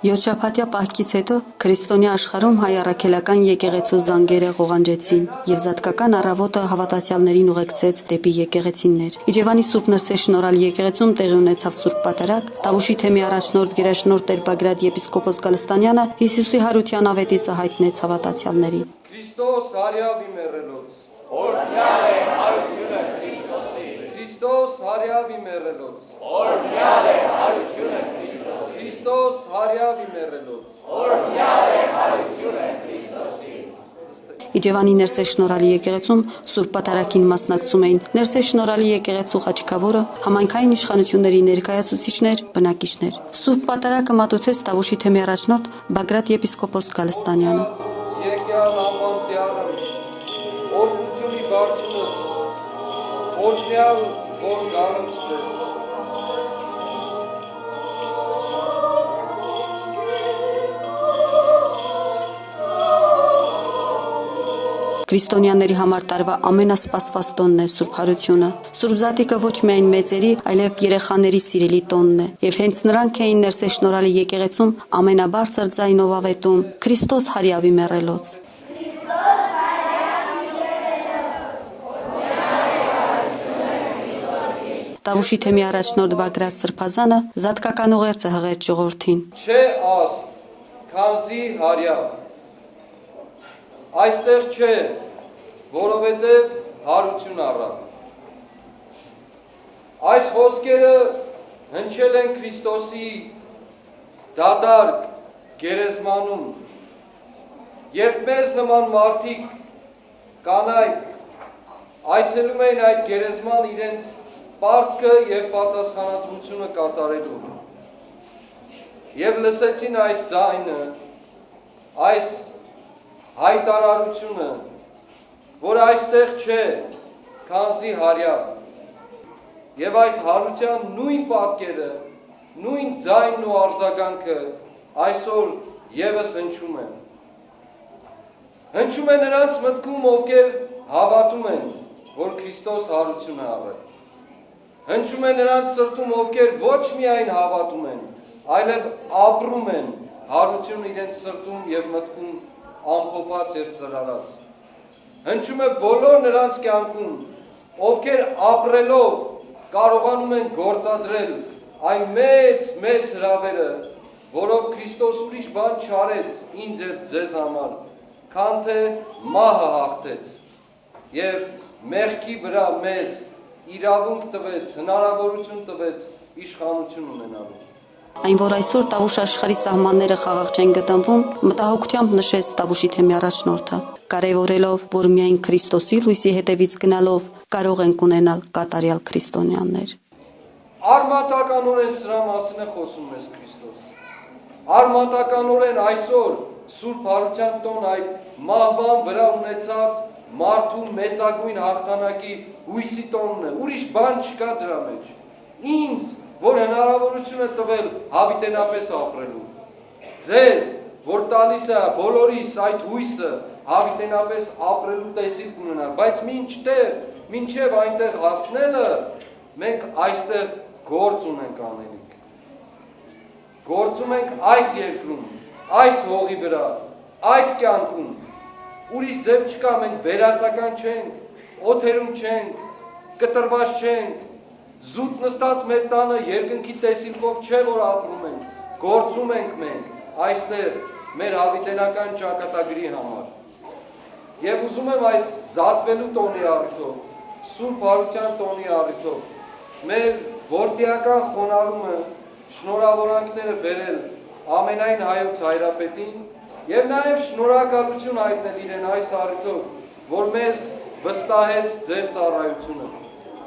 Յոթշաբաթյա պահքից հետո քրիստոնյա աշխարհում հայ առաքելական եկեղեցու զանգերը ղողանջեցին եւ զատկական առավոտը հավատացյալներին ուղեկցեց դեպի եկեղեցիներ։ Իջևանի Սուրբ Նրսե շնորհալի եկեղեցում տեղի ունեցավ Սուրբ Պատարագ, Տավուշի թեմի առաջնորդ գերաշնորհ Տեր Բագրատ եպիսկոպոս Գալստանյանը Հիսուսի հարության ավետիսը հայտնեց հավատացյալներին։ Քրիստոս հարյավի մեռելոց։ Օրհնյալ է հարությունը Քրիստոսի։ Քրիստոս հարյավի մեռելոց։ Օրհնյալ է հարությունը Քրիստոսի։ Քրիստոս հարյավի մեռելոց։ Օրհնյալ է հարությունը Քրիստոսի։ Իջևանի Նրսե շնորհալի եկեղեցում Սուրբ Պատարագին մասնակցում էին Նրսե շնորհալի եկեղեցու խաչիկավորը, համայնքային իշխանությունների ներկայացուցիչներ, բնակիչներ։ Սուրբ Պատարագը մատուցեց Տավուշի թեմի առաջնորդ Բագրատ եպիսկոպոս Գալստանյանը։ Եկյալ ամանտյանը, օրհնությունի բարձունս, օրհնյալ որ գարնցես։ Քրիստոնյաների համար տարվա ամենասպասված տոնն է Սուրբ Հարությունը։ Սուրբ Զատիկը ոչ միայն մեծերի, այլև երեխաների սիրելի տոնն է, եւ հենց նրանք էին Նրսե շնորհալի եկեղեցում ամենաբարձր ձայնով ավետում Քրիստոս հարյավի մեռելոց։ Տավուշի թեմի առաջնորդ Բագրատ Սրբազանը զատկական ուղերձը հղեց ժողովրդին։ Չէ աստ, քանզի հարյավ։ Այստեղ չէ, որովհետև հարություն առավ։ Այս խոսքերը հնչել են Քրիստոսի դատարկ գերեզմանում, երբ մեզ նման մարդիկ, կանայք այցելում էին այդ գերեզման իրենց պարտքը և պատասխանատվությունը կատարելու։ Եվ լսեցին այս ձայնը, այս հայտարարությունը, որ այստեղ չէ, քանզի հարյավ։ Եվ այդ հարության նույն պատկերը, նույն ձայնն ու արձագանքը այսօր ևս հնչում են։ Հնչում է նրանց մտքում, ովքեր հավատում են, որ Քրիստոս հարություն է առել։ Հնչում է նրանց սրտում, ովքեր ոչ միայն հավատում են, այլև ապրում են հարություն իրենց սրտում և մտքում ամփոփած և ծրարած։ Հնչում է բոլոր նրանց կյանքում, ովքեր ապրելով կարողանում են գործադրել այն մեծ հրավերը, որով Քրիստոս ուրիշ բան չարեց ինձ և ձեզ համար, քան թե մահը հաղթեց և մեղքի վրա մեզ իրավունք տվեց, հնարավորություն տվեց իշխանություն ունենալու։ Այն, որ այսօր Տավուշ աշխարհի սահմանները խաղաղ չեն գտնվում, մտահոգությամբ նշեց Տավուշի թեմի առաջնորդը, կարևորելով, որ միայն Քրիստոսի լույսի հետևից գնալով կարող ենք ունենալ կատարյալ քրիստոնյաներ։ Արմատականորեն սրա մասին է խոսում մեզ Քրիստոս։ Արմատականորեն այսօր Սուրբ Հարության տոն այդ մահվան վրա ունեցած մարդու մեծագույն հաղթանակի հույսի տոնն է, ուրիշ բան չկա դրա մեջ։ Ինձ, որ հնարավորություն է տվել հավիտենապես ապրելու։ Ձեզ, որ տալիս է բոլորիս այդ հույսը հավիտենապես ապրելու տեսիլք ունենալ, բայց մինչև այնտեղ հասնելը, մենք այստեղ գործ ունենք անելիք։ Գործում ենք այս երկրում, այս հողի վրա, այս կյանքում, ուրիշ ձև չկա, մենք վերացական չենք, օթերում չենք, կտրված չենք, զուտ նստած մեր տանը երկնքի տեսիլքով չէ, որ ապրում ենք, գործում ենք մենք այստեղ մեր հավիտենական ճակատագրի համար։ Եվ ուզում եմ այս զատվելու տոնի առիթով, Սուրբ Հարության տոնի առիթով մեր որդիական խոնարհումը, շնորհավորանքները բերել ամենայն հայոց հայրապետին և նաև շնորհակալություն հայտնել իրեն այս առիթով, որ մեզ վստահեց ձեր ծառայությունը։